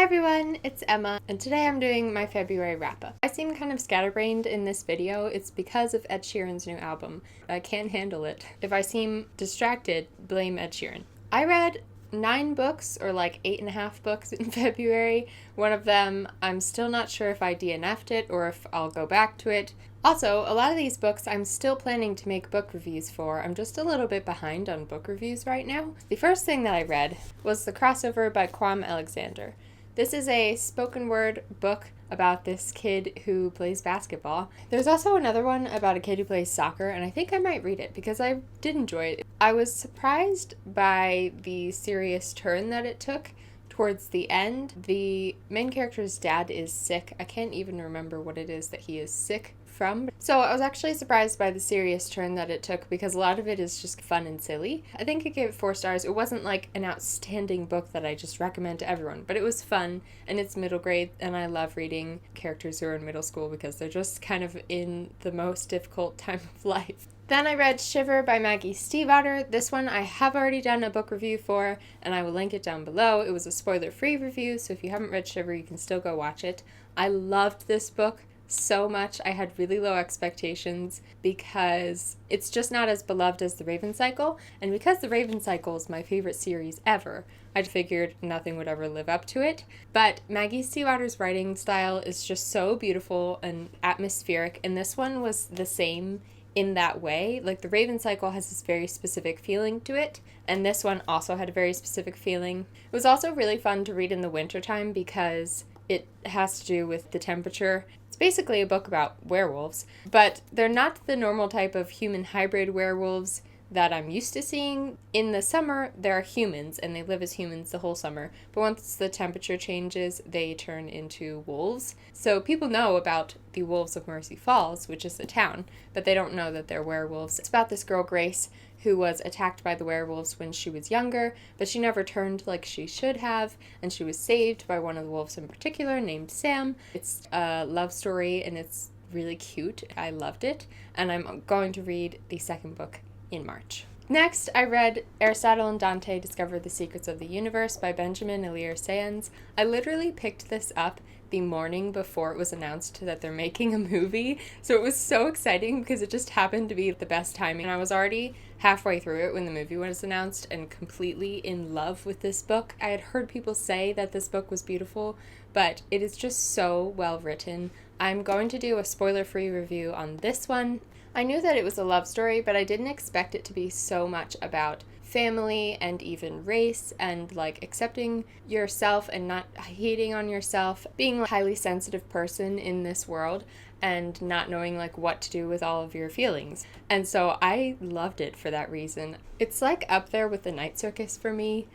everyone, it's Emma, and today I'm doing my February wrap-up. I seem kind of scatterbrained in this video. It's because of Ed Sheeran's new album. I can't handle it. If I seem distracted, blame Ed Sheeran. I read 9 books, or like 8.5 books in February. One of them, I'm still not sure if I DNF'd it or if I'll go back to it. Also, a lot of these books I'm still planning to make book reviews for. I'm just a little bit behind on book reviews right now. The first thing that I read was The Crossover by Kwame Alexander. This is a spoken word book about this kid who plays basketball. There's also another one about a kid who plays soccer, and I think I might read it because I did enjoy it. I was surprised by the serious turn that it took towards the end. The main character's dad is sick. I can't even remember what it is that he is sick from. So I was actually surprised by the serious turn that it took because a lot of it is just fun and silly. I think I gave it 4 stars. It wasn't like an outstanding book that I just recommend to everyone, but it was fun and it's middle grade, and I love reading characters who are in middle school because they're just kind of in the most difficult time of life. Then I read Shiver by Maggie Stiefvater. This one I have already done a book review for, and I will link it down below. It was a spoiler-free review, so if you haven't read Shiver, you can still go watch it. I loved this book so much. I had really low expectations because it's just not as beloved as The Raven Cycle, and because The Raven Cycle is my favorite series ever, I figured nothing would ever live up to it. But Maggie Stiefvater's writing style is just so beautiful and atmospheric, and this one was the same in that way. Like, The Raven Cycle has this very specific feeling to it, and this one also had a very specific feeling. It was also really fun to read in the wintertime because it has to do with the temperature. It's basically a book about werewolves, but they're not the normal type of human hybrid werewolves that I'm used to seeing. In the summer, they're humans, and they live as humans the whole summer, but once the temperature changes, they turn into wolves. So people know about the Wolves of Mercy Falls, which is the town, but they don't know that they're werewolves. It's about this girl, Grace, who was attacked by the werewolves when she was younger, but she never turned like she should have, and she was saved by one of the wolves in particular, named Sam. It's a love story, and it's really cute. I loved it, and I'm going to read the second book in March. Next, I read Aristotle and Dante Discover the Secrets of the Universe by Benjamin Elir Sands. I literally picked this up the morning before it was announced that they're making a movie, so it was so exciting because it just happened to be the best timing. I was already halfway through it when the movie was announced and completely in love with this book. I had heard people say that this book was beautiful, but it is just so well written. I'm going to do a spoiler-free review on this one. I knew that it was a love story, but I didn't expect it to be so much about family and even race and like accepting yourself and not hating on yourself, being a highly sensitive person in this world and not knowing like what to do with all of your feelings. And so I loved it for that reason. It's like up there with The Night Circus for me,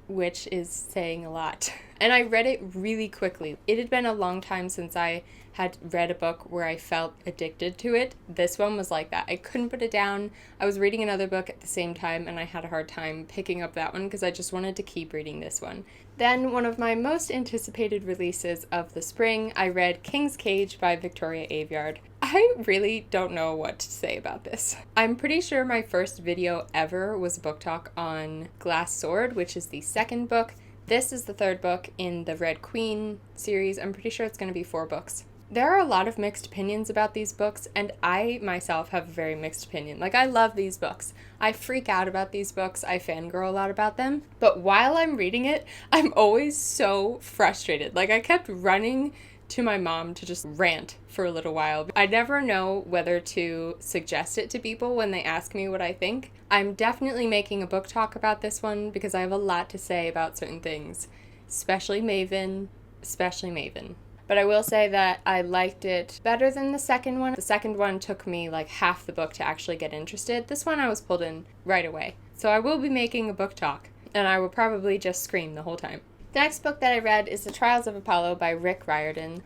which is saying a lot. And I read it really quickly. It had been a long time since I had read a book where I felt addicted to it. This one was like that. I couldn't put it down. I was reading another book at the same time, and I had a hard time picking up that one because I just wanted to keep reading this one. Then, one of my most anticipated releases of the spring, I read King's Cage by Victoria Aveyard. I really don't know what to say about this. I'm pretty sure my first video ever was a book talk on Glass Sword, which is the second book. This is the third book in the Red Queen series. I'm pretty sure it's going to be 4 books. There are a lot of mixed opinions about these books, and I myself have a very mixed opinion. Like, I love these books. I freak out about these books. I fangirl a lot about them. But while I'm reading it, I'm always so frustrated. Like, I kept running to my mom to just rant for a little while. I never know whether to suggest it to people when they ask me what I think. I'm definitely making a book talk about this one because I have a lot to say about certain things, especially Maven. But I will say that I liked it better than the second one. The second one took me like half the book to actually get interested. This one I was pulled in right away. So I will be making a book talk, and I will probably just scream the whole time. The next book that I read is The Trials of Apollo by Rick Riordan.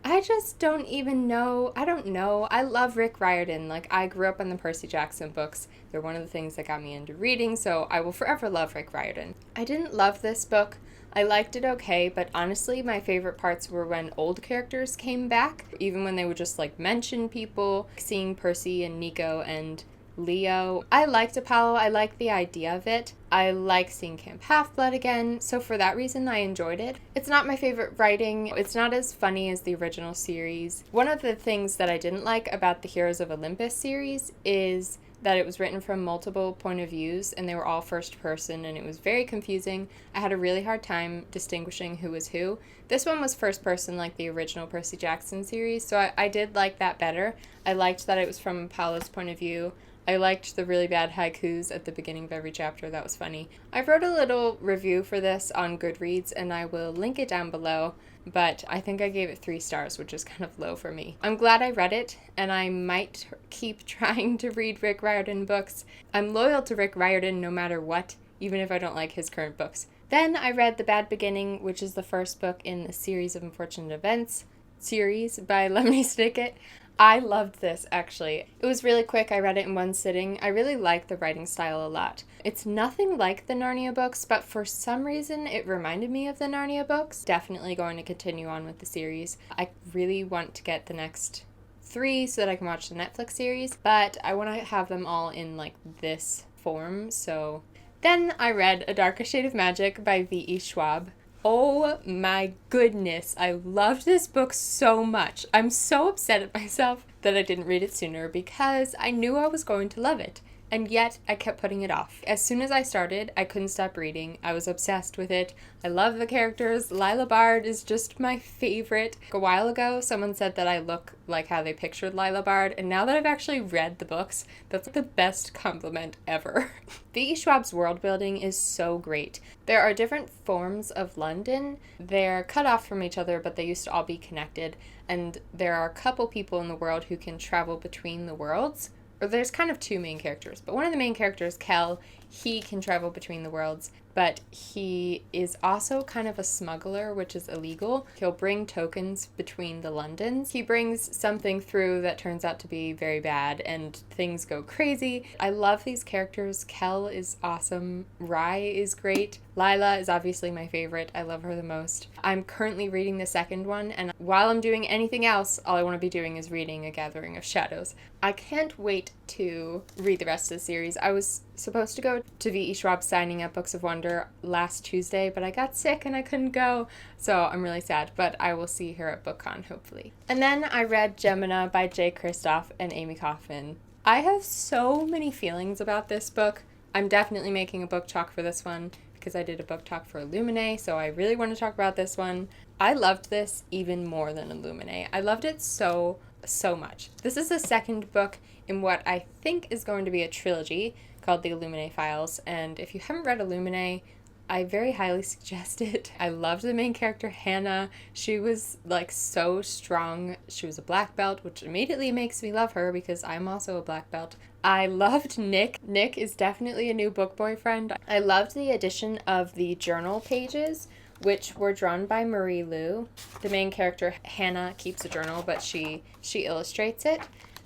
I just don't even know. I don't know. I love Rick Riordan. Like, I grew up on the Percy Jackson books. They're one of the things that got me into reading, so I will forever love Rick Riordan. I didn't love this book. I liked it okay, but honestly, my favorite parts were when old characters came back, even when they would just, like, mention people. Seeing Percy and Nico and Leo. I liked Apollo. I liked the idea of it. I like seeing Camp Half-Blood again, so for that reason I enjoyed it. It's not my favorite writing. It's not as funny as the original series. One of the things that I didn't like about the Heroes of Olympus series is that it was written from multiple point of views and they were all first person and it was very confusing. I had a really hard time distinguishing who was who. This one was first person like the original Percy Jackson series, so I did like that better. I liked that it was from Apollo's point of view. I liked the really bad haikus at the beginning of every chapter. That was funny. I wrote a little review for this on Goodreads and I will link it down below, but I think I gave it 3 stars, which is kind of low for me. I'm glad I read it, and I might keep trying to read Rick Riordan books. I'm loyal to Rick Riordan no matter what, even if I don't like his current books. Then I read The Bad Beginning, which is the first book in the Series of Unfortunate Events series by Lemony Snicket. I loved this, actually. It was really quick. I read it in one sitting. I really like the writing style a lot. It's nothing like the Narnia books, but for some reason it reminded me of the Narnia books. Definitely going to continue on with the series. I really want to get the next 3 so that I can watch the Netflix series, but I want to have them all in like this form, so... Then I read A Darker Shade of Magic by V.E. Schwab. Oh my goodness, I loved this book so much. I'm so upset at myself that I didn't read it sooner because I knew I was going to love it. And yet, I kept putting it off. As soon as I started, I couldn't stop reading. I was obsessed with it. I love the characters. Lila Bard is just my favorite. A while ago, someone said that I look like how they pictured Lila Bard, and now that I've actually read the books, that's the best compliment ever. V.E. Schwab's world building is so great. There are different forms of London. They're cut off from each other, but they used to all be connected, and there are a couple people in the world who can travel between the worlds. Or there's kind of 2 main characters, but one of the main characters, Kel, he can travel between the worlds, but he is also kind of a smuggler, which is illegal. He'll bring tokens between the Londons. He brings something through that turns out to be very bad, and things go crazy. I love these characters. Kel is awesome. Rye is great. Lila is obviously my favorite. I love her the most. I'm currently reading the second one, and while I'm doing anything else, all I want to be doing is reading A Gathering of Shadows. I can't wait to read the rest of the series. I was supposed to go to V.E. Schwab's signing at Books of Wonder last Tuesday, but I got sick and I couldn't go, so I'm really sad, but I will see her at BookCon, hopefully. And then I read Gemina by Jay Kristoff and Amy Kaufman. I have so many feelings about this book. I'm definitely making a book talk for this one because I did a book talk for Illuminae, so I really want to talk about this one. I loved this even more than Illuminae. I loved it so much. This is the second book in what I think is going to be a trilogy called the Illuminae Files, and if you haven't read Illuminae, I very highly suggest it. I loved the main character, Hannah. She was like so strong. She was a black belt, which immediately makes me love her because I'm also a black belt. I loved Nick. Nick is definitely a new book boyfriend. I loved the addition of the journal pages, which were drawn by Marie Lu. The main character, Hannah, keeps a journal, but she illustrates it.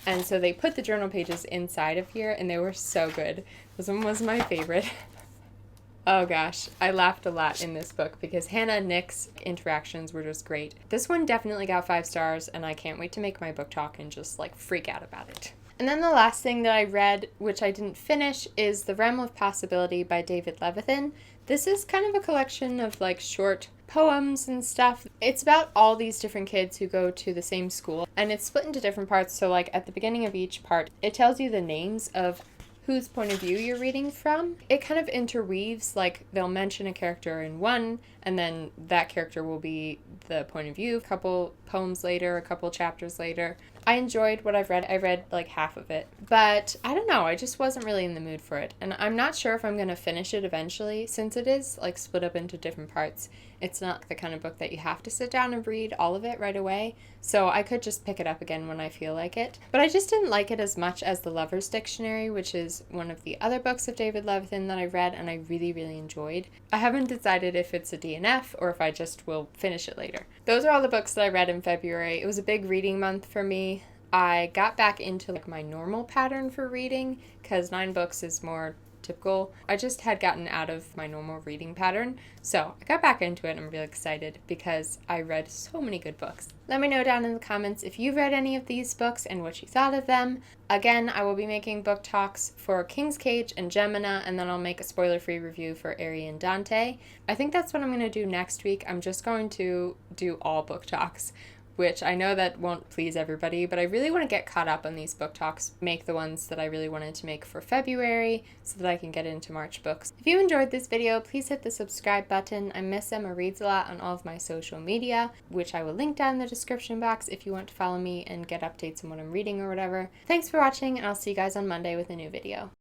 And so they put the journal pages inside of here, and they were so good. This one was my favorite. Oh gosh, I laughed a lot in this book because Hannah and Nick's interactions were just great. This one definitely got 5 stars, and I can't wait to make my book talk and just like freak out about it. And then the last thing that I read, which I didn't finish, is The Realm of Possibility by David Levithan. This is kind of a collection of like short poems and stuff. It's about all these different kids who go to the same school, and it's split into different parts. So like at the beginning of each part, it tells you the names of whose point of view you're reading from. It kind of interweaves, like they'll mention a character in one, and then that character will be the point of view a couple poems later, a couple chapters later. I enjoyed what I've read. I read like half of it, but I don't know, I just wasn't really in the mood for it. And I'm not sure if I'm going to finish it eventually, since it is like split up into different parts. It's not the kind of book that you have to sit down and read all of it right away, so I could just pick it up again when I feel like it. But I just didn't like it as much as The Lover's Dictionary, which is one of the other books of David Levithan that I read and I really, really enjoyed. I haven't decided if it's a DNF or if I just will finish it later. Those are all the books that I read in February. It was a big reading month for me. I got back into like my normal pattern for reading because 9 books is more typical. I just had gotten out of my normal reading pattern, so I got back into it and I'm really excited because I read so many good books. Let me know down in the comments if you've read any of these books and what you thought of them. Again, I will be making book talks for King's Cage and Gemina, and then I'll make a spoiler-free review for Aerie and Dante. I think that's what I'm going to do next week. I'm just going to do all book talks, which I know that won't please everybody, but I really want to get caught up on these book talks, make the ones that I really wanted to make for February so that I can get into March books. If you enjoyed this video, please hit the subscribe button. I Miss Emma Reads a Lot on all of my social media, which I will link down in the description box if you want to follow me and get updates on what I'm reading or whatever. Thanks for watching, and I'll see you guys on Monday with a new video.